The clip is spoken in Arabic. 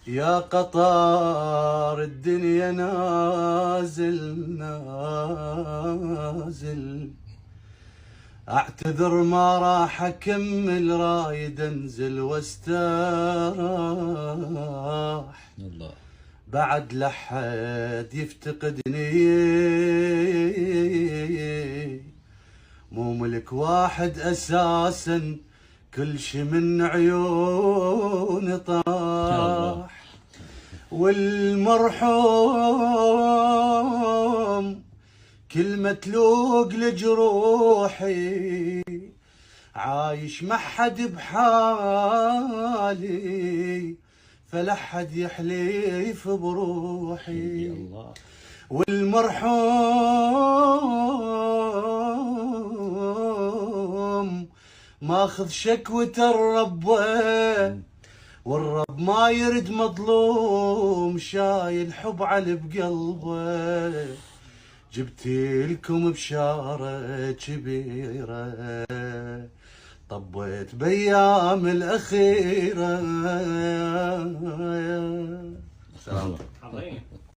يا قطار الدنيا نازل نازل، اعتذر ما راح اكمل، رايد انزل واستراح. الله بعد لحد يفتقدني، مو ملك واحد اساسا، كل شي من عيوني طاح. والمرحوم كل متلوق لجروحي، عايش ما حد بحالي، فلحد يحليف بروحي. والمرحوم ماخذ شكوة الرب، والرب ما يرد مظلوم، شايل حب على بقلبه. جبتلكم بشارة كبيرة، طبيت بأيام الأخيرة. سلام.